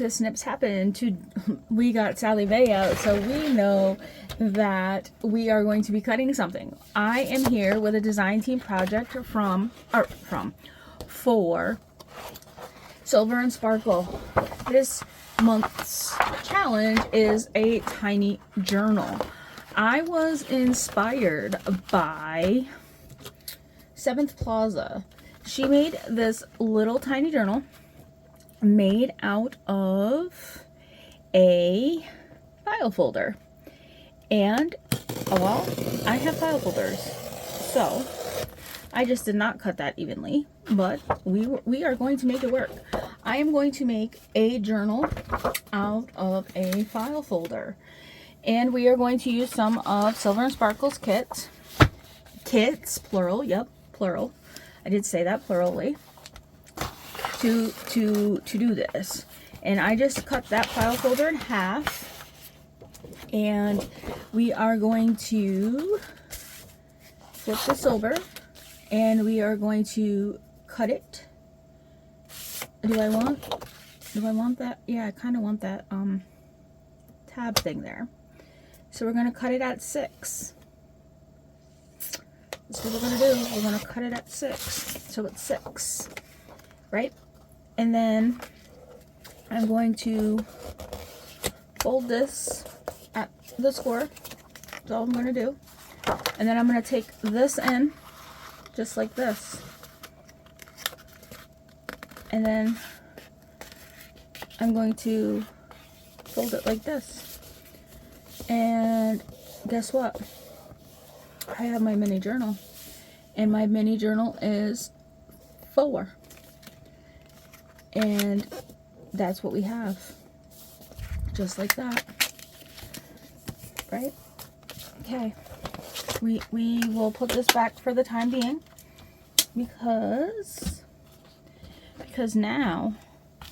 to Snips Happen. We got Sally Mae out, so we know that we are going to be cutting something. I am here with a design team project for Silver and Sparkle. This month's challenge is a tiny journal. I was inspired by Seventh Plaza. She made this little tiny journal made out of a file folder. And, well, I have file folders. So, I just did not cut that evenly, but we are going to make it work. I am going to make a journal out of a file folder. And we are going to use some of Silver and Sparkle's kits, plural, yep, plural. I did say that plurally. To do this. And I just cut that file folder in half. And we are going to flip this over. And we are going to cut it. Do I want that? Yeah, I kind of want that tab thing there. So we're going to cut it at 6. That's what we're going to do. We're going to cut it at 6. So it's 6. Right? And then I'm going to fold this at the score. That's all I'm going to do. And then I'm going to take this in just like this. And then I'm going to fold it like this. And guess what? I have my mini journal. And my mini journal is 4. And that's what we have. Just like that. Right? Okay. We will put this back for the time being. Because now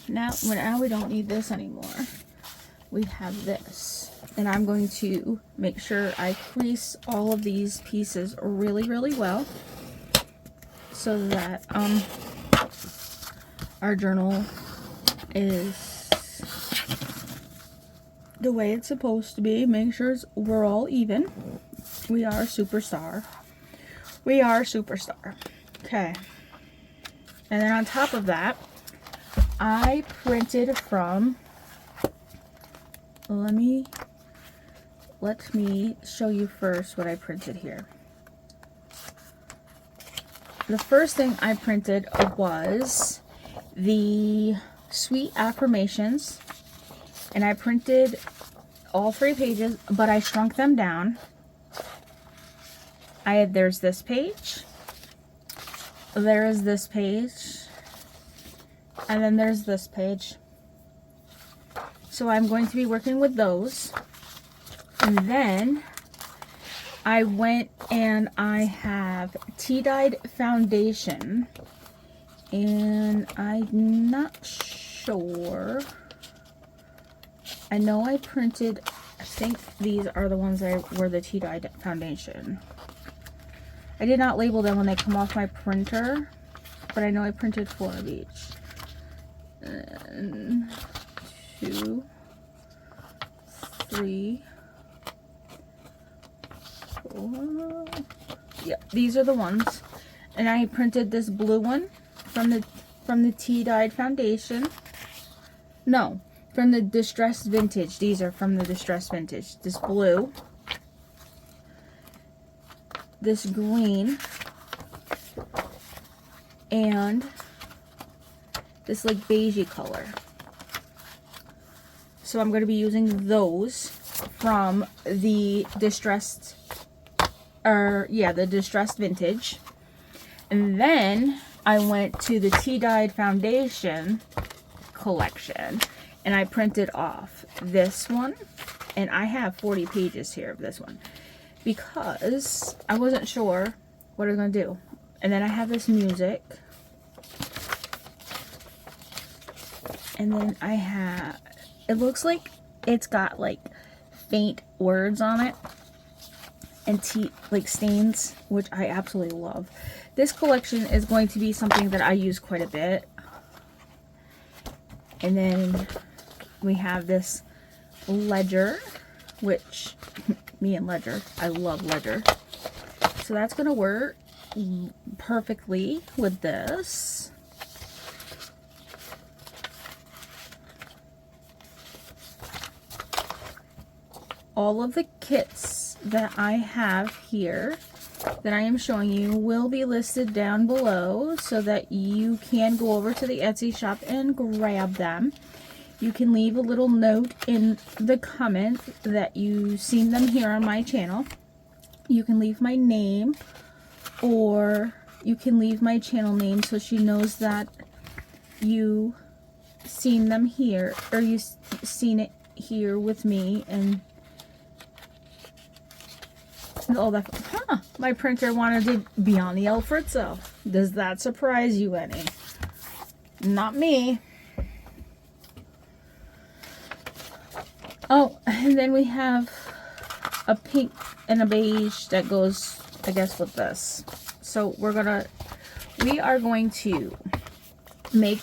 we don't need this anymore. We have this. And I'm going to make sure I crease all of these pieces really, really well. So that our journal is the way it's supposed to be. Make sure we're all even. We are a superstar. We are a superstar. Okay. And then on top of that, I printed from, let me show you first what I printed here. The first thing I printed was the Sweet Affirmations, and I printed all 3 pages, but I shrunk them down. There's this page, there is this page, and then there's this page. So I'm going to be working with those. And then I went and I have tea-dyed foundation. And I'm not sure. I know I printed, I think these are the ones that were the tea-dyed foundation. I did not label them when they come off my printer, but I know I printed 4 of each. And 2, 3, 4. Yeah, these are the ones. And I printed this blue one from the tea-dyed foundation. No, from the Distressed Vintage. These are from the Distressed Vintage. This blue, this green, and this like beigey color. So I'm going to be using those from the Distressed, the Distressed Vintage. And then I went to the tea-dyed foundation collection and I printed off this one, and I have 40 pages here of this one because I wasn't sure what I was going to do. And then I have this music, and then I have, it looks like it's got like faint words on it and like stains, which I absolutely love. This collection is going to be something that I use quite a bit. And then we have this ledger, which me and ledger, I love ledger. So that's going to work perfectly with this. All of the kits that I have here that I am showing you will be listed down below so that you can go over to the Etsy shop and grab them. You can leave a little note in the comments that you've seen them here on my channel. You can leave my name, or you can leave my channel name so she knows that you seen them here, or you seen it here with me, and all that. Huh, my printer wanted to be on the Alfredo. Does that surprise you any? Not me. Oh, and then we have a pink and a beige that goes, I guess, with this. So we are going to make,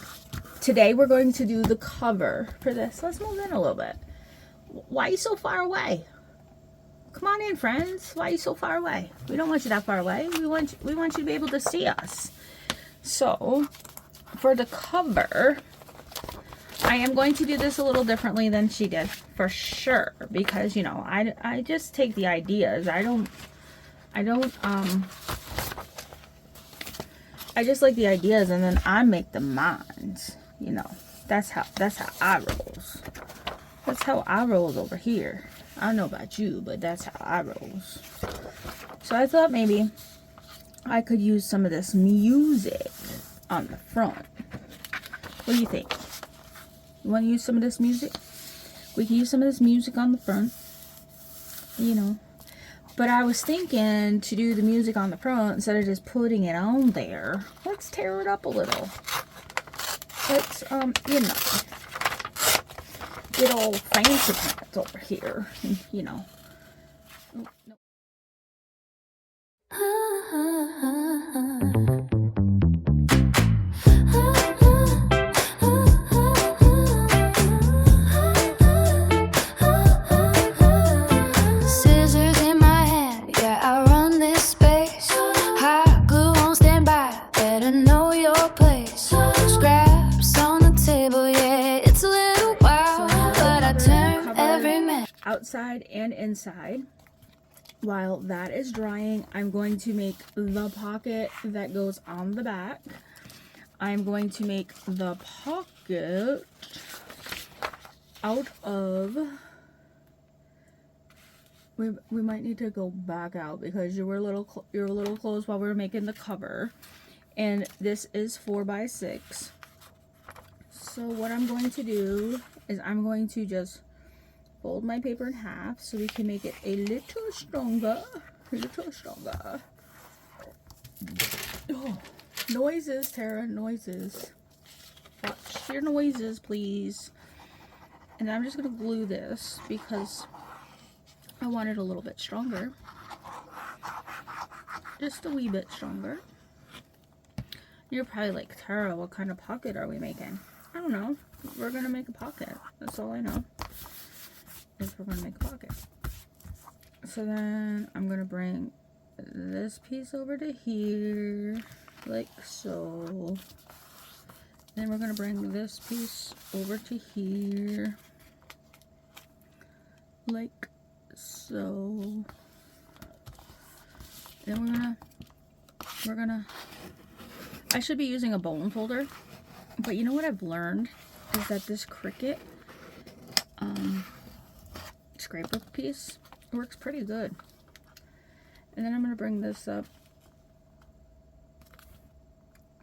today we're going to do the cover for this. Let's move in a little bit. Why are you so far away? Come on in, friends. Why are you so far away? We don't want you that far away. We want you to be able to see us. So, for the cover, I am going to do this a little differently than she did, for sure, because, you know, I just take the ideas. I just like the ideas, and then I make the minds. You know, that's how I rolls. That's how I rolls over here. I don't know about you, but that's how I rolls. So I thought maybe I could use some of this music on the front. What do you think? You want to use some of this music? We can use some of this music on the front, you know. But I was thinking to do the music on the front instead of just putting it on there. Let's tear it up a little. Let's, you know, get all fancy pants over here, and, you know. Oh, no. Outside and inside. While that is drying, I'm going to make the pocket that goes on the back. I'm going to make the pocket out of, we might need to go back out because you were a little close while we were making the cover, and this is 4x6. So what I'm going to do is I'm going to just fold my paper in half so we can make it a little stronger. Oh, noises, Tara, noises. Watch your noises, please. And I'm just going to glue this because I want it a little bit stronger. Just a wee bit stronger. You're probably like, Tara, what kind of pocket are we making? I don't know. We're going to make a pocket. That's all I know. Is we're going to make a pocket. So then I'm going to bring this piece over to here, like so. Then we're going to bring this piece over to here, like so. Then we're gonna, I should be using a bone folder, but you know what I've learned is that this Cricut scraper piece works pretty good. And then I'm going to bring this up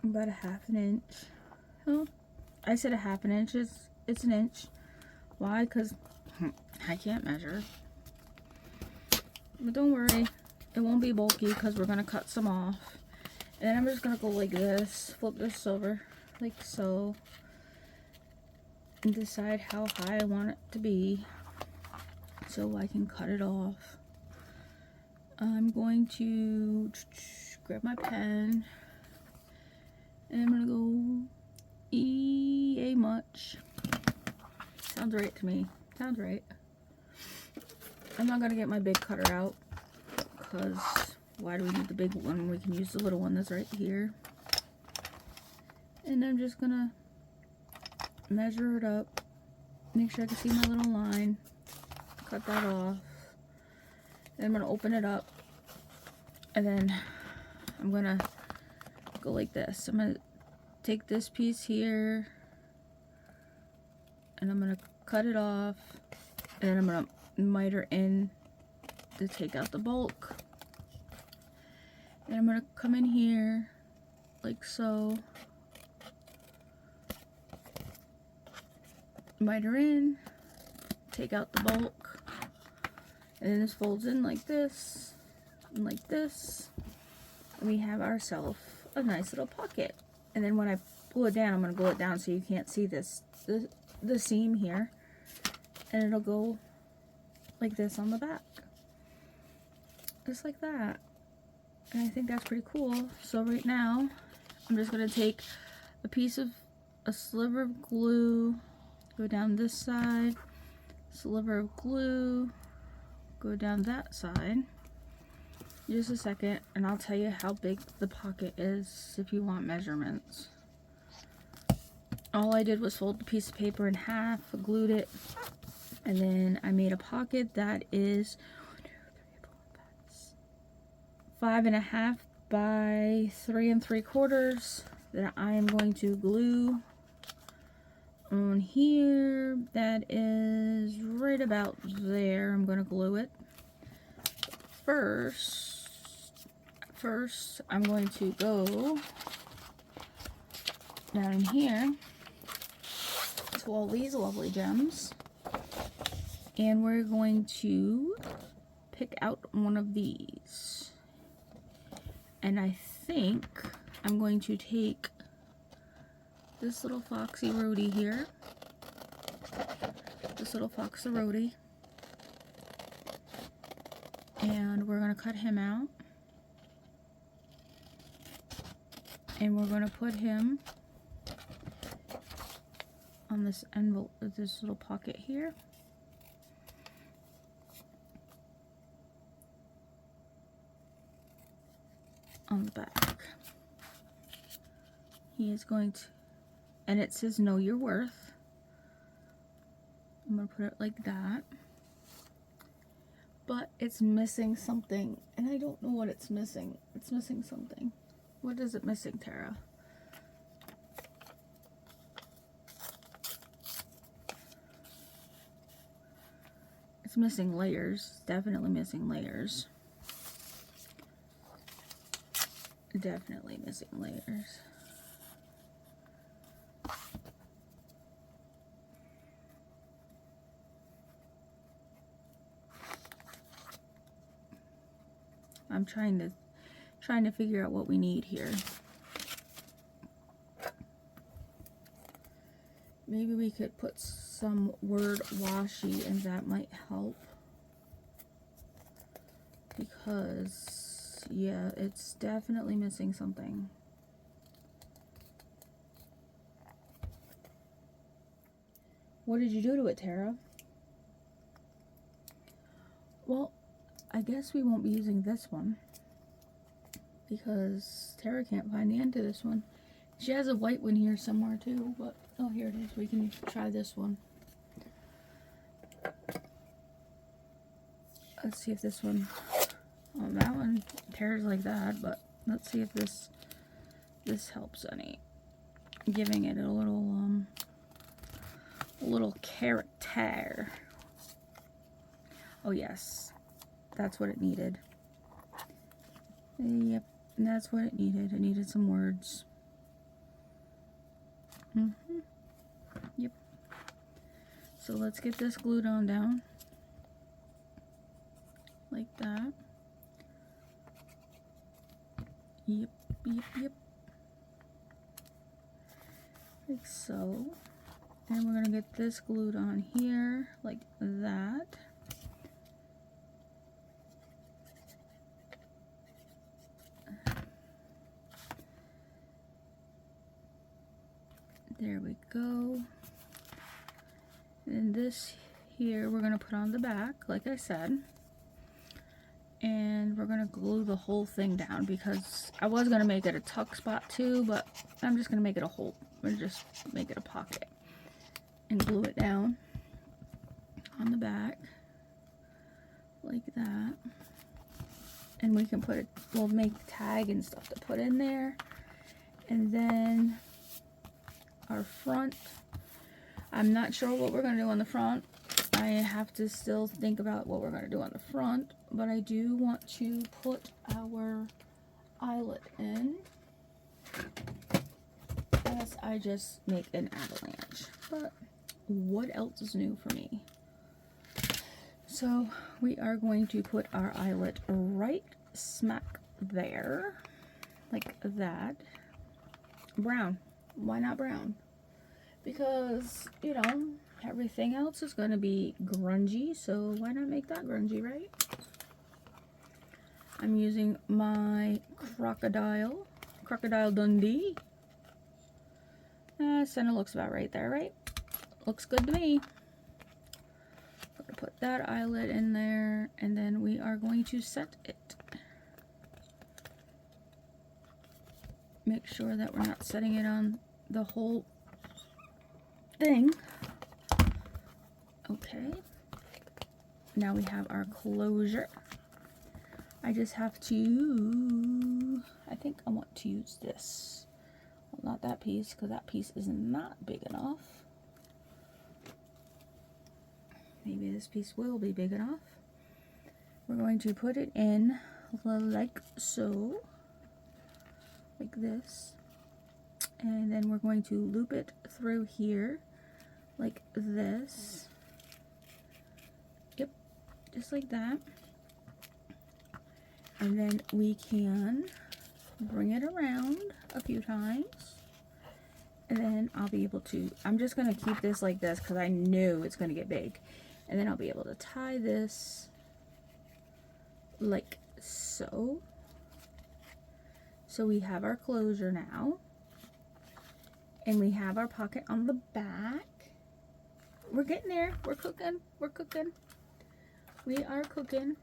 about a half an inch. Oh, I said a half an inch. It's an inch. Why? Because I can't measure. But don't worry, it won't be bulky because we're going to cut some off. And then I'm just going to go like this, flip this over like so, and decide how high I want it to be so I can cut it off. I'm going to grab my pen and I'm going to go a much. Sounds right to me. Sounds right. I'm not gonna get my big cutter out, because why do we need the big one when we can use the little one that's right here? And I'm just gonna measure it up, make sure I can see my little line, cut that off. Then I'm gonna open it up, and then I'm gonna go like this. I'm gonna take this piece here, and I'm gonna cut it off, and then I'm gonna miter in to take out the bulk. And I'm gonna come in here like so, miter in, take out the bulk, and then this folds in like this and like this, and we have ourselves a nice little pocket. And then when I glue it down, I'm gonna glue it down so you can't see this the seam here, and it'll go like this on the back, just like that. And I think that's pretty cool. So right now I'm just gonna take a sliver of glue, go down this side, sliver of glue, go down that side. Just a second, and I'll tell you how big the pocket is if you want measurements. All I did was fold the piece of paper in half, glued it, and then I made a pocket that is 5.5 by 3 3/4 that I am going to glue on here. That is right about there. I'm going to glue it. First, I'm going to go down in here to all these lovely gems, and we're going to pick out one of these. And I think I'm going to take this little foxy roadie here, and we're going to cut him out, and we're going to put him on this envelope, this little pocket here. On the back. He is going to, and it says know your worth. I'm going to put it like that. But it's missing something, and I don't know what it's missing. It's missing something. What is it missing, Tara? It's missing layers. Definitely missing layers. Definitely missing layers. I'm trying to figure out what we need here. Maybe we could put some word washi, and that might help, because yeah, it's definitely missing something. What did you do to it, Tara? Well, I guess we won't be using this one, because Tara can't find the end to this one. She has a white one here somewhere too, but oh, here it is. We can try this one. Let's see if this one, oh, that one tears like that, but let's see if this helps any. Giving it a little character. Oh yes, that's what it needed. Yep, that's what it needed. It needed some words. Yep. So let's get this glued on down. Like that. Yep. Like so. And we're going to get this glued on here, like that. There we go. And this here we're going to put on the back, like I said. And we're going to glue the whole thing down because I was going to make it a tuck spot too, but I'm just going to make it a hole. We're just make it a pocket and glue it down on the back like that. And we can put it, we'll make tag and stuff to put in there. And then our front, I'm not sure what we're going to do on the front. I have to still think about what we're going to do on the front, but I do want to put our eyelet in, as I just make an avalanche. But what else is new for me? So we are going to put our eyelet right smack there, like that. Brown. Why not brown? Because, you know, everything else is going to be grungy, so why not make that grungy, right? I'm using my Crocodile Dundee. Center looks about right there, right? Looks good to me. I'm going to put that eyelet in there, and then we are going to set it. Make sure that we're not setting it on the whole thing. Okay. Now we have our closure. I just have to, I think I want to use this. Well, not that piece, because that piece is not big enough. Maybe this piece will be big enough. We're going to put it in like so. Like this. And then we're going to loop it through here. Like this. Yep. Just like that. And then we can bring it around a few times. And then I'll be able to, I'm just going to keep this like this because I know it's going to get big. And then I'll be able to tie this like so. So we have our closure now. And we have our pocket on the back. We're getting there. We're cooking. We're cooking. We are cooking.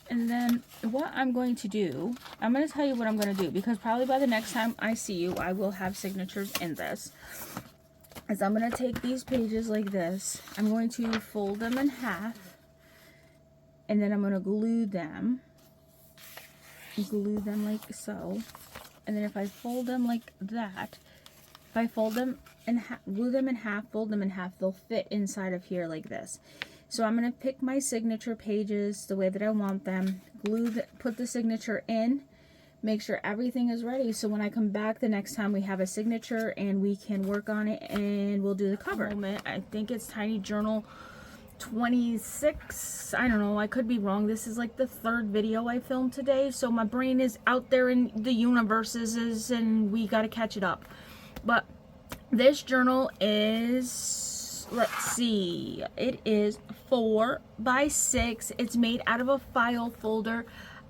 And then what I'm going to do, I'm going to tell you what I'm going to do, because probably by the next time I see you, I will have signatures in this. As I'm going to take these pages like this, I'm going to fold them in half, and then I'm going to glue them like so. And then if I fold them like that, if I fold them and glue them in half, fold them in half, they'll fit inside of here like this. So I'm going to pick my signature pages the way that I want them, put the signature in, make sure everything is ready. So when I come back the next time, we have a signature and we can work on it and we'll do the cover. I think it's Tiny Journal 26. I don't know. I could be wrong. This is like the third video I filmed today. So my brain is out there in the universes and we got to catch it up. But this journal is, let's see, it is 4x6. It's made out of a file folder.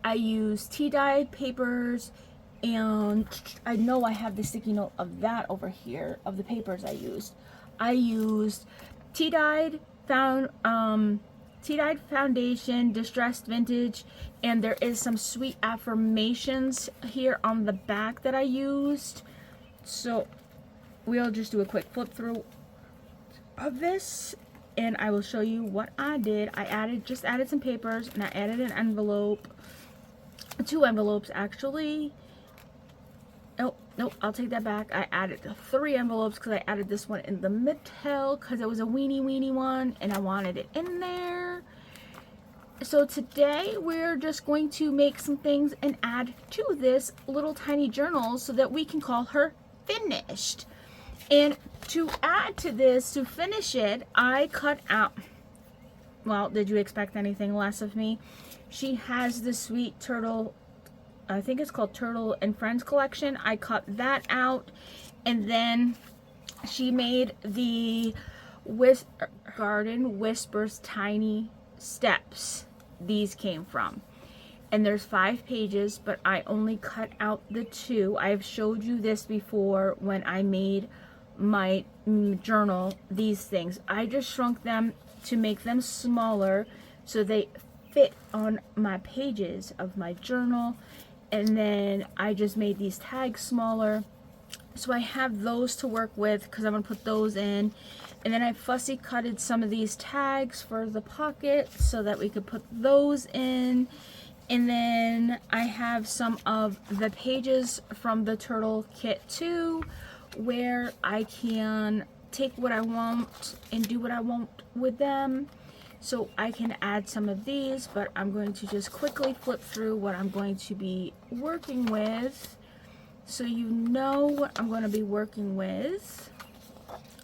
I use tea-dyed papers, and I know I have the sticky note of that over here, of the papers I used. I used tea-dyed foundation, distressed vintage, and there is some Sweet Affirmations here on the back that I used. So we'll just do a quick flip through of this and I will show you what I did. I just added some papers, and I added an envelope, 2 envelopes actually. Oh, nope, I'll take that back. I added 3 envelopes because I added this one in the middle because it was a weeny one and I wanted it in there. So today we're just going to make some things and add to this little tiny journal so that we can call her finished. And to add to this, to finish it, I cut out, well, did you expect anything less of me? She has the Sweet Turtle, I think it's called Turtle and Friends collection. I cut that out, and then she made the Garden Whispers Tiny Steps. These came from. And there's 5 pages, but I only cut out the 2. I've showed you this before when I made my journal these things. I just shrunk them to make them smaller so they fit on my pages of my journal, and then I just made these tags smaller, so I have those to work with because I'm gonna put those in. And then I fussy cutted some of these tags for the pockets so that we could put those in. And then I have some of the pages from the turtle kit too, where I can take what I want and do what I want with them. So I can add some of these, but I'm going to just quickly flip through what I'm going to be working with, so you know what I'm going to be working with.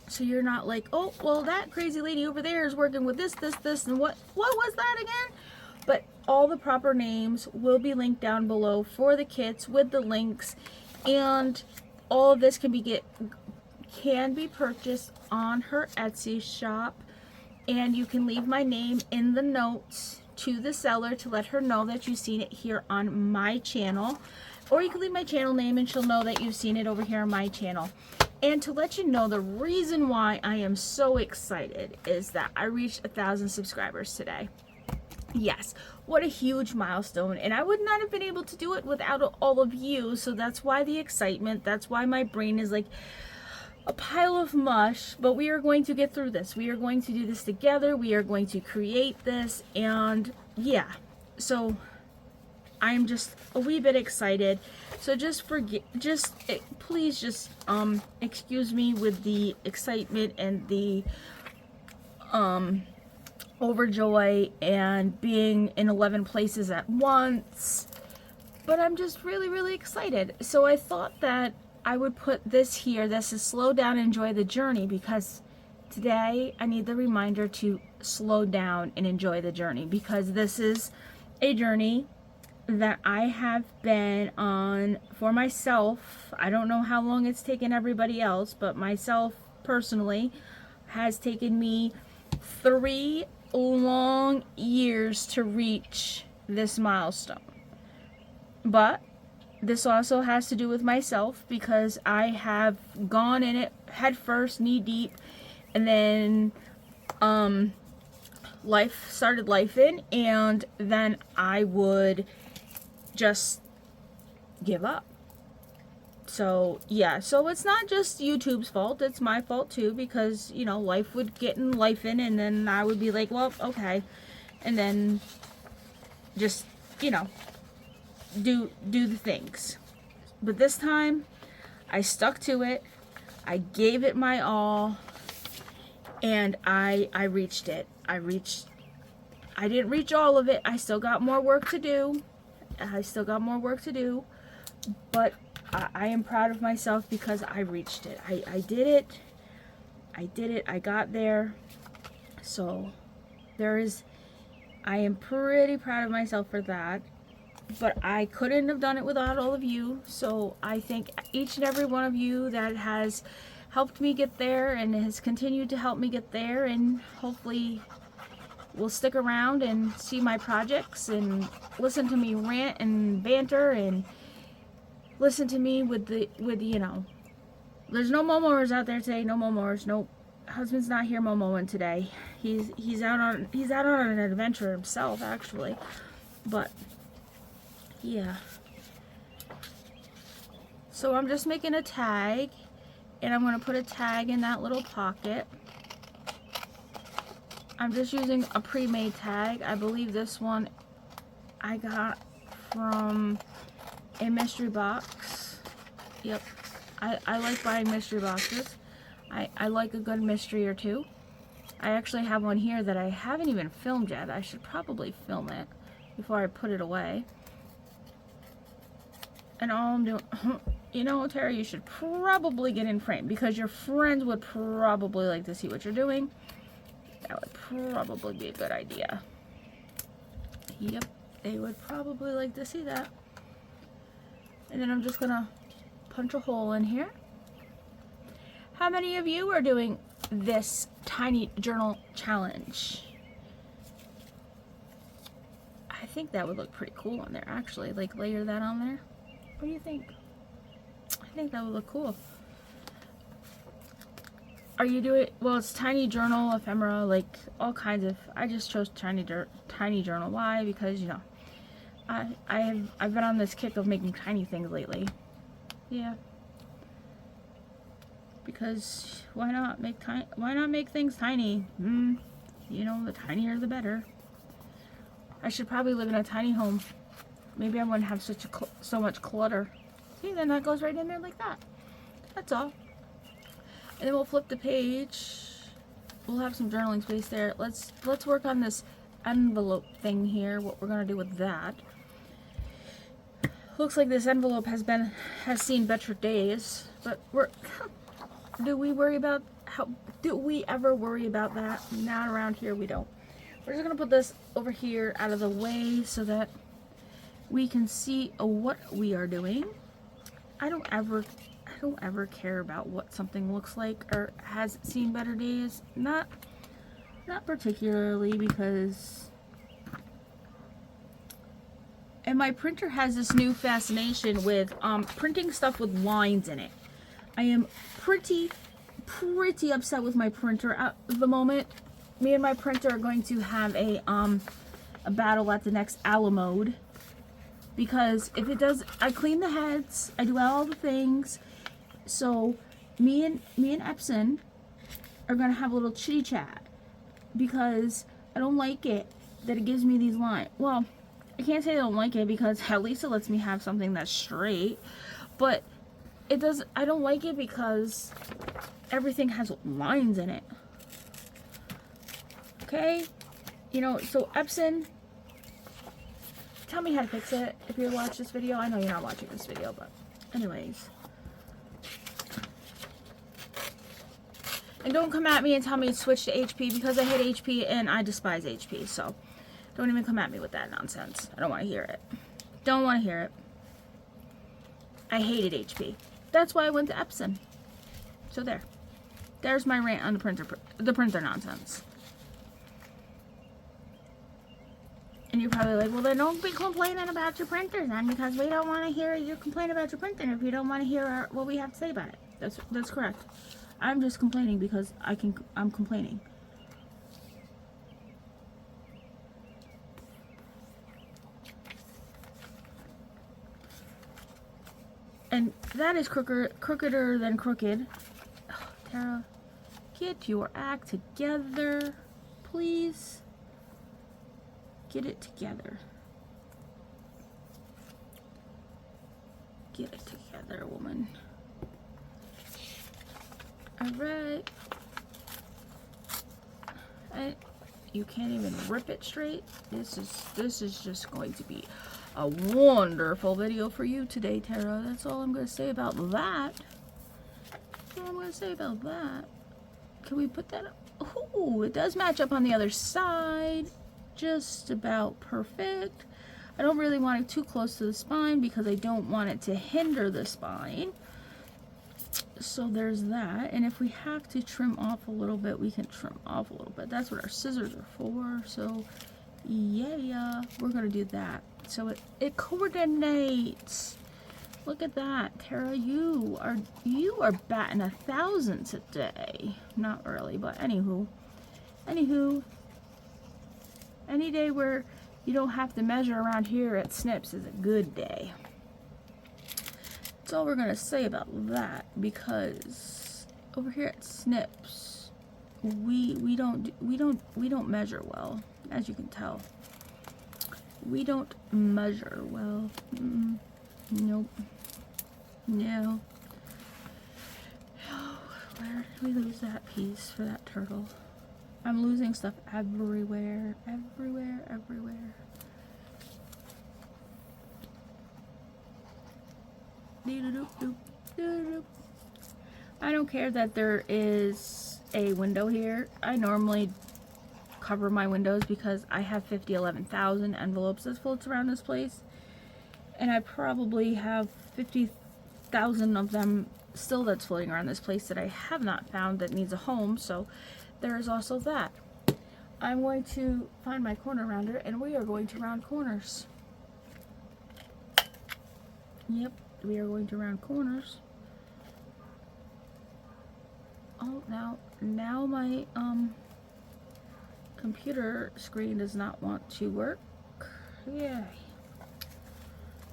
So you're not like, oh, well, that crazy lady over there is working with this, and what was that again? But all the proper names will be linked down below for the kits with the links, and all of this can be purchased on her Etsy shop, and you can leave my name in the notes to the seller to let her know that you've seen it here on my channel, or you can leave my channel name and she'll know that you've seen it over here on my channel. And to let you know, the reason why I am so excited is that I reached 1,000 subscribers today. Yes, what a huge milestone, and I would not have been able to do it without all of you, so that's why the excitement, that's why my brain is like a pile of mush. But we are going to get through this. We are going to do this together. We are going to create this, and yeah, so I'm just a wee bit excited. So please just excuse me with the excitement and the overjoy and being in 11 places at once, but I'm just really excited. So I thought that I would put this here. This is slow down, enjoy the journey, because today I need the reminder to slow down and enjoy the journey, because this is a journey that I have been on for myself. I don't know how long it's taken everybody else, but myself personally has taken me 3 long years to reach this milestone. But this also has to do with myself, because I have gone in it head first, knee deep, and then life started life in, and then I would just give up. So yeah, so it's not just YouTube's fault, it's my fault too, because you know, life would get in life in, and then I would be like, well, okay, and then just, you know, do the things. But this time I stuck to it, I gave it my all, and I reached it. I didn't reach all of it. I still got more work to do. But I am proud of myself because I reached it. I did it. I got there. So I am pretty proud of myself for that. But I couldn't have done it without all of you. So I thank each and every one of you that has helped me get there and has continued to help me get there, and hopefully will stick around and see my projects and listen to me rant and banter and listen to me with you know, there's no momors out there today. No momors. Nope. Husband's not here momoing today. He's out on an adventure himself, actually. But yeah. So I'm just making a tag, and I'm going to put a tag in that little pocket. I'm just using a pre-made tag. I believe this one I got from a mystery box. Yep. I like buying mystery boxes. I like a good mystery or two. I actually have one here that I haven't even filmed yet. I should probably film it before I put it away. And all I'm doing, you know, Terry, you should probably get in frame, because your friends would probably like to see what you're doing. That would probably be a good idea. Yep, they would probably like to see that. And then I'm just gonna punch a hole in here. How many of you are doing this tiny journal challenge? I think that would look pretty cool on there, actually. Like, layer that on there. What do you think? I think that would look cool. Are you doing, well, it's tiny journal, ephemera, like all kinds of, I just chose tiny journal. Why? Because, you know, I've been on this kick of making tiny things lately. Yeah. Because why not make things tiny? You know, the tinier the better. I should probably live in a tiny home. Maybe I wouldn't have so much clutter. See, then that goes right in there like that. That's all. And then we'll flip the page. We'll have some journaling space there. Let's work on this envelope thing here. What we're gonna do with that. Looks like this envelope has seen better days. But do we ever worry about that? Not around here, we don't. We're just gonna put this over here out of the way so that we can see what we are doing. I don't ever care about what something looks like or has seen better days. Not particularly, because and my printer has this new fascination with printing stuff with lines in it. I am pretty upset with my printer at the moment. Me and my printer are going to have a battle at the next Alamode, because if it does, I clean the heads, I do all the things. So me and Epson are gonna have a little chitty chat, because I don't like it that it gives me these lines. Well, I can't say I don't like it, because at least it lets me have something that's straight, but it does. I don't like it because everything has lines in it. Okay, you know. So Epson, tell me how to fix it if you watch this video. I know you're not watching this video, but anyways. And don't come at me and tell me to switch to HP, because I hate HP and I despise HP. So don't even come at me with that nonsense. I don't want to hear it. Don't want to hear it. I hated HP. That's why I went to Epson. So there. There's my rant on the printer nonsense. And you're probably like, well, then don't be complaining about your printer then, because we don't want to hear you complain about your printer if you don't want to hear what we have to say about it. That's correct. I'm just complaining because I'm complaining. And that is crookeder than crooked. Oh, Tara, get your act together, please. Get it together. Get it together, woman. Alright. You can't even rip it straight. This is just going to be a wonderful video for you today, Tara. That's all I'm going to say about that. That's all I'm going to say about that. Can we put that up? Ooh, it does match up on the other side. Just about perfect. I don't really want it too close to the spine because I don't want it to hinder the spine. So there's that. And if we have to trim off a little bit, we can trim off a little bit. That's what our scissors are for. So yeah, we're gonna do that. So it coordinates. Look at that, Tara. You are batting 1,000 today. Not really, but anywho, any day where you don't have to measure around here at Snips is a good day. That's all we're gonna say about that, because over here at Snips, we don't measure well, as you can tell. We don't measure well. Nope. No. Oh, where did we lose that piece for that turtle? I'm losing stuff everywhere. I don't care that there is a window here. I normally cover my windows because I have 11,000 envelopes that floats around this place, and I probably have 50,000 of them still that's floating around this place that I have not found that needs a home. So there is also that. I'm going to find my corner rounder, and we are going to round corners. Yep, we are going to round corners. Oh, now my computer screen does not want to work. Yay.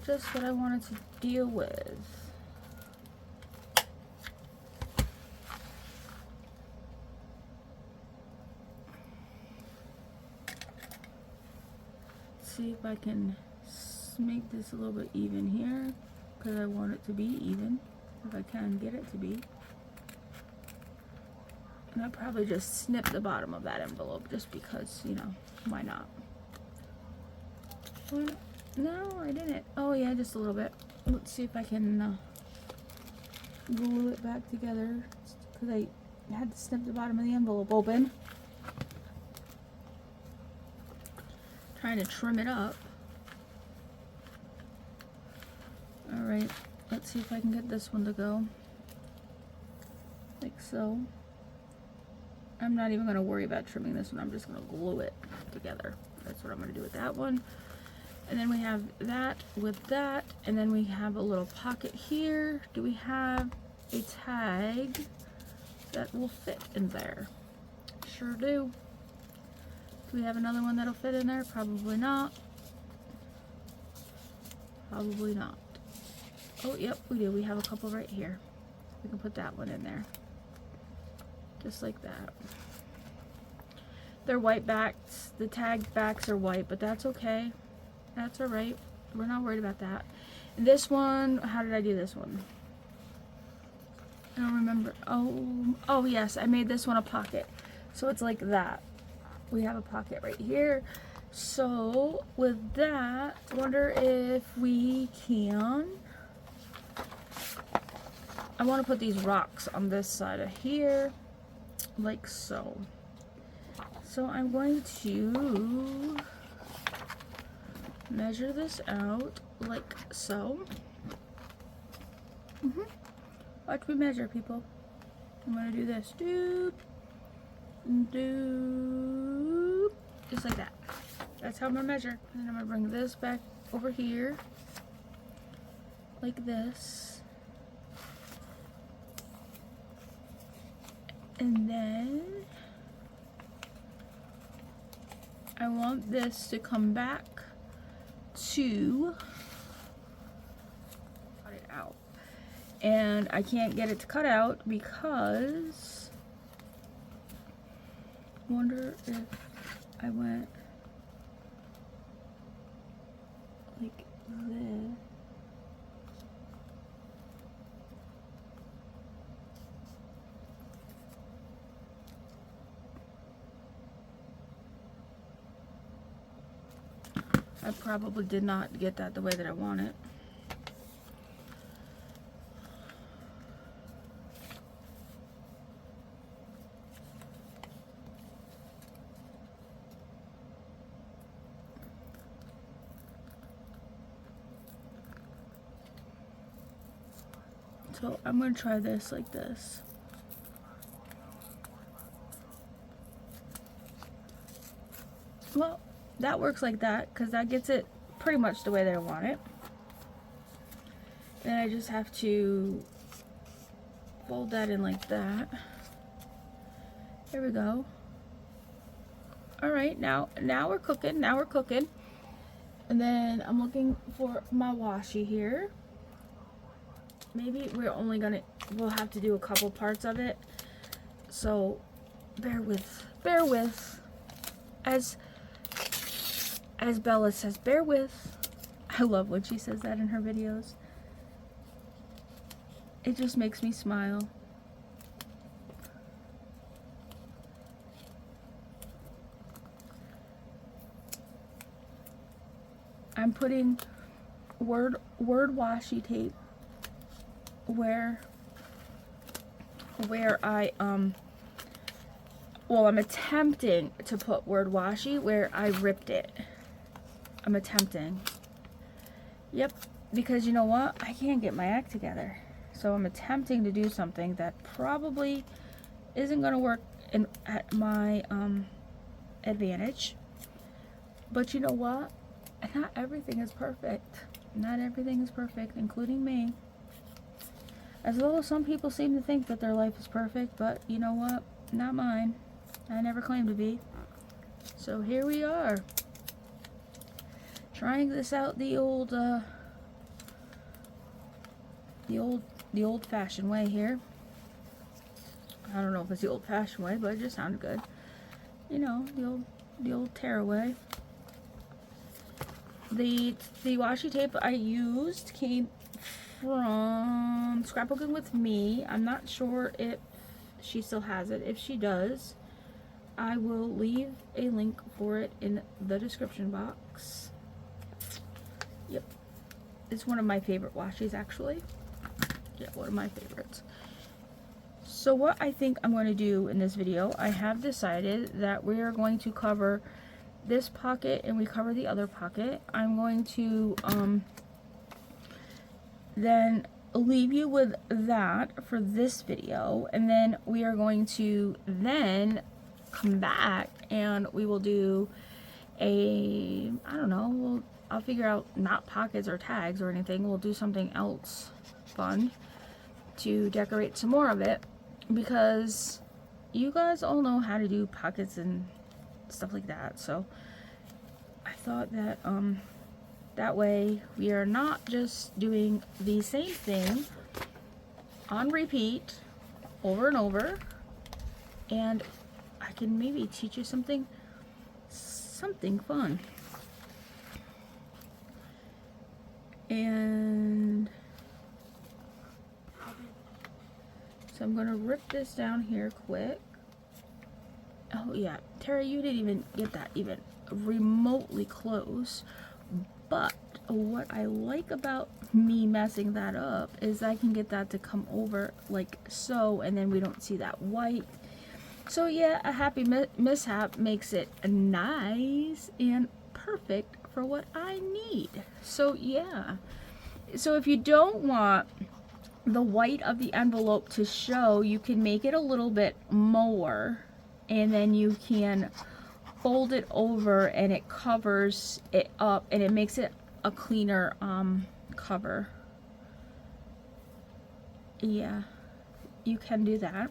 Just what I wanted to deal with. See if I can make this a little bit even here, because I want it to be even, if I can get it to be. And I probably just snip the bottom of that envelope just because, you know, why not? No, I didn't. Oh yeah, just a little bit. Let's see if I can glue it back together, because I had to snip the bottom of the envelope open. Trying to trim it up. Alright, let's see if I can get this one to go. Like so. I'm not even going to worry about trimming this one. I'm just going to glue it together. That's what I'm going to do with that one. And then we have that with that. And then we have a little pocket here. Do we have a tag that will fit in there? Sure do. Do we have another one that'll fit in there? Probably not. Probably not. Oh, yep, we do. We have a couple right here. We can put that one in there. Just like that. They're white backs. The tag backs are white, but that's okay. That's alright. We're not worried about that. And this one, how did I do this one? I don't remember. Oh yes, I made this one a pocket. So it's like that. We have a pocket right here. So with that, I wonder if we can. I want to put these rocks on this side of here, like so. So I'm going to measure this out like so. Watch me measure, people. I'm going to do this. Doop, doop, just like that. That's how I'm going to measure. And then I'm going to bring this back over here, like this. And then I want this to come back to cut it out. And I can't get it to cut out because I wonder if I went like this. I probably did not get that the way that I want it. So I'm going to try this like this. Well, that works like that because that gets it pretty much the way that I want it. Then I just have to fold that in like that. There we go. Alright, now we're cooking. Now we're cooking. And then I'm looking for my washi here. Maybe we'll have to do a couple parts of it. So bear with. As Bella says, bear with. I love when she says that in her videos. It just makes me smile. I'm putting word washi tape where I well, I'm attempting to put word washi where I ripped it. I'm attempting. Yep, because you know what? I can't get my act together. So I'm attempting to do something that probably isn't going to work at my advantage. But you know what? Not everything is perfect. Not everything is perfect, including me. As though some people seem to think that their life is perfect, but you know what? Not mine. I never claimed to be. So here we are. Trying this out the old-fashioned way here. I don't know if it's the old-fashioned way, but it just sounded good. You know, the old tarot way. The washi tape I used came from Scrapbooking with Me. I'm not sure if she still has it. If she does, I will leave a link for it in the description box. Yep. It's one of my favorite washi's, actually. Yeah, one of my favorites. So what I think I'm going to do in this video, I have decided that we are going to cover this pocket and we cover the other pocket. I'm going to then leave you with that for this video, and then we are going to then come back and we will do a, I don't know, I'll figure out not pockets or tags or anything. We'll do something else fun to decorate some more of it, because you guys all know how to do pockets and stuff like that. So I thought that that way we are not just doing the same thing on repeat over and over, and I can maybe teach you something fun. And so I'm gonna rip this down here quick. Oh yeah, Tara, you didn't even get that even remotely close. But what I like about me messing that up is I can get that to come over like so, and then we don't see that white. So yeah, a happy mishap makes it nice and perfect for what I need. So yeah. So if you don't want the white of the envelope to show, you can make it a little bit more, and then you can fold it over and it covers it up and it makes it a cleaner cover. Yeah, you can do that.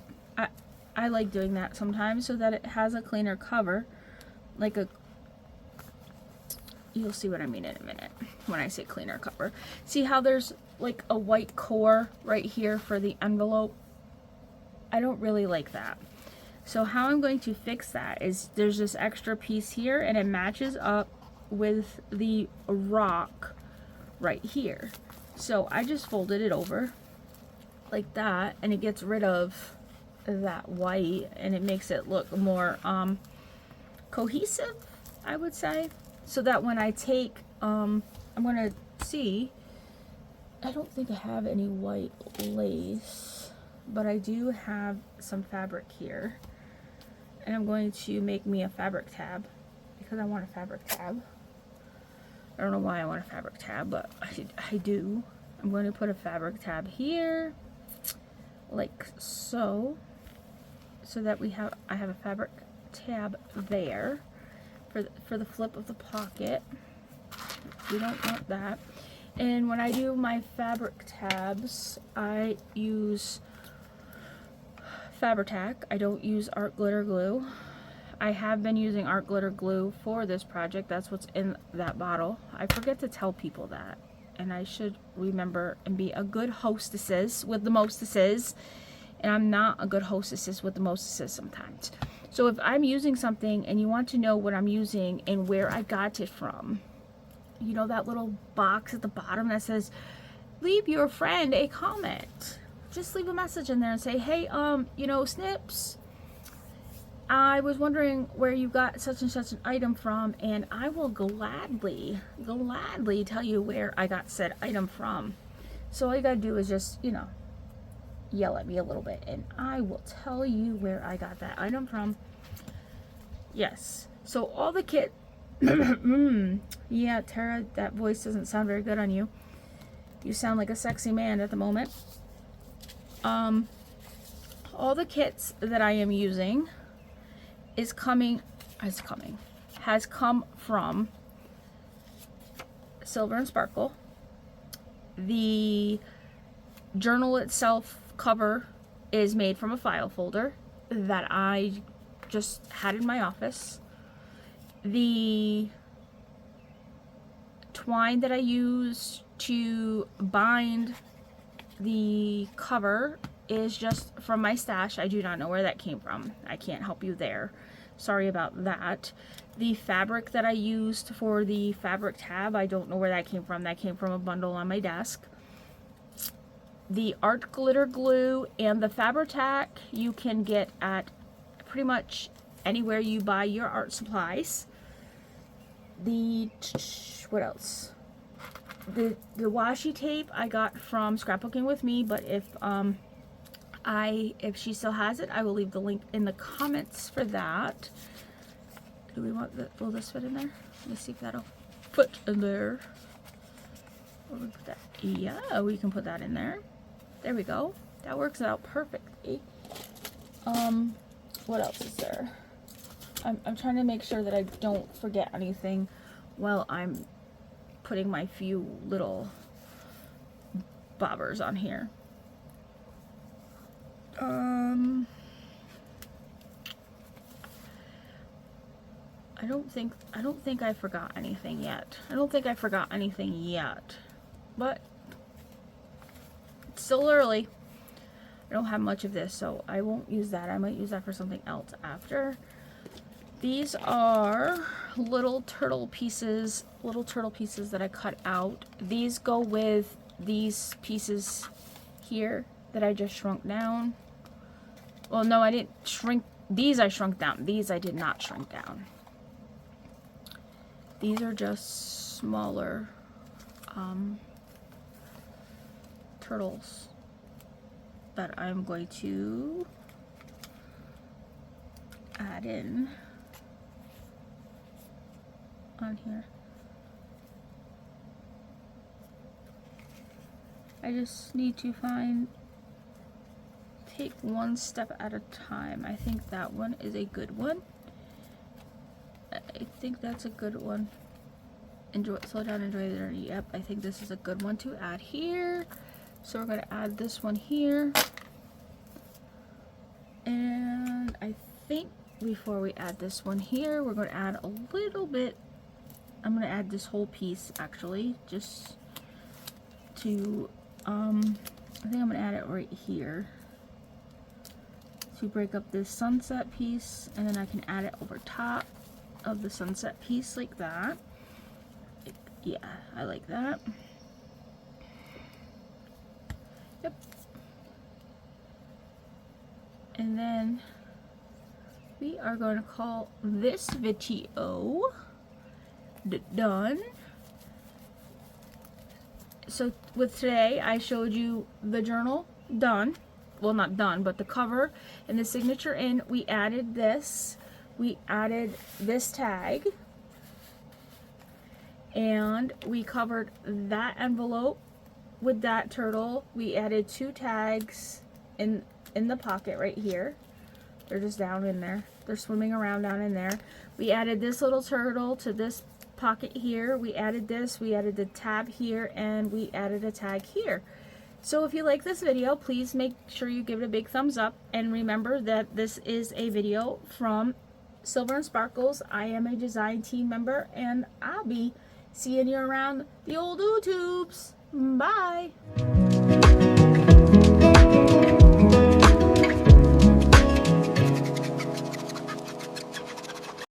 I like doing that sometimes so that it has a cleaner cover, like a, you'll see what I mean in a minute when I say cleaner cover. See how there's like a white core right here for the envelope? I don't really like that. So how I'm going to fix that is there's this extra piece here and it matches up with the rock right here. So I just folded it over like that, and it gets rid of that white and it makes it look more cohesive, I would say. So that when I take, I'm going to see, I don't think I have any white lace, but I do have some fabric here. And I'm going to make me a fabric tab because I want a fabric tab. I don't know why I want a fabric tab, but I do. I'm going to put a fabric tab here, like so, so that I have a fabric tab there for the flip of the pocket. We don't want that. And when I do my fabric tabs, I use Fabri-Tac. I don't use art glitter glue. I have been using art glitter glue for this project. That's what's in that bottle. I forget to tell people that, and I should remember and be a good hostesses with the mostesses, and I'm not a good hostesses with the mostesses sometimes. So if I'm using something and you want to know what I'm using and where I got it from, you know that little box at the bottom that says leave your friend a comment. Just leave a message in there and say, hey, you know, Snips, I was wondering where you got such and such an item from, and I will gladly tell you where I got said item from. So all you gotta do is just, you know, yell at me a little bit and I will tell you where I got that item from. Yes. So all the kit yeah, Tara, that voice doesn't sound very good on you. You sound like a sexy man at the moment. All the kits that I am using has come from Silver and Sparkle. The journal itself cover is made from a file folder that I just had in my office. The twine that I use to bind the cover is just from my stash. I do not know where that came from. I can't help you there. Sorry about that. The fabric that I used for the fabric tab, I don't know where that came from. That came from a bundle on my desk. The art glitter glue and the Fabri-Tac you can get at pretty much anywhere you buy your art supplies. What else? The washi tape I got from Scrapbooking with Me, but if she still has it, I will leave the link in the comments for that. Do we want will this fit in there? Let me see if that'll fit in there. Where we put that? Yeah, we can put that in there. There we go. That works out perfectly. What else is there? I'm trying to make sure that I don't forget anything while I'm putting my few little bobbers on here. I don't think I forgot anything yet. But it's still early. I don't have much of this, so I won't use that. I might use that for something else after. These are little turtle pieces that I cut out. These go with these pieces here that I just shrunk down. Well, no, I didn't shrink. These I shrunk down. These I did not shrink down. These are just smaller turtles that I'm going to add in on here. I just need to take one step at a time. I think that one is a good one. I think that's a good one. Slow down, enjoy the journey. Yep, I think this is a good one to add here. So we're going to add this one here. And I think before we add this one here, we're going to add a little bit. I'm going to add this whole piece actually, just to, I think I'm going to add it right here to break up this sunset piece, and then I can add it over top of the sunset piece like that. Yeah, I like that. Yep. And then we are going to call this video done. So with today, I showed you the journal done. Well, not done, but the cover and the signature in. We added this. We added this tag. And we covered that envelope with that turtle. We added 2 tags in the pocket right here. They're just down in there. They're swimming around down in there. We added this little turtle to this pocket here. We added this. We added the tab here, and we added a tag here. So if you like this video, please make sure you give it a big thumbs up. And remember that this is a video from Silver and Sparkles. I am a design team member, and I'll be seeing you around the old YouTubes. Bye.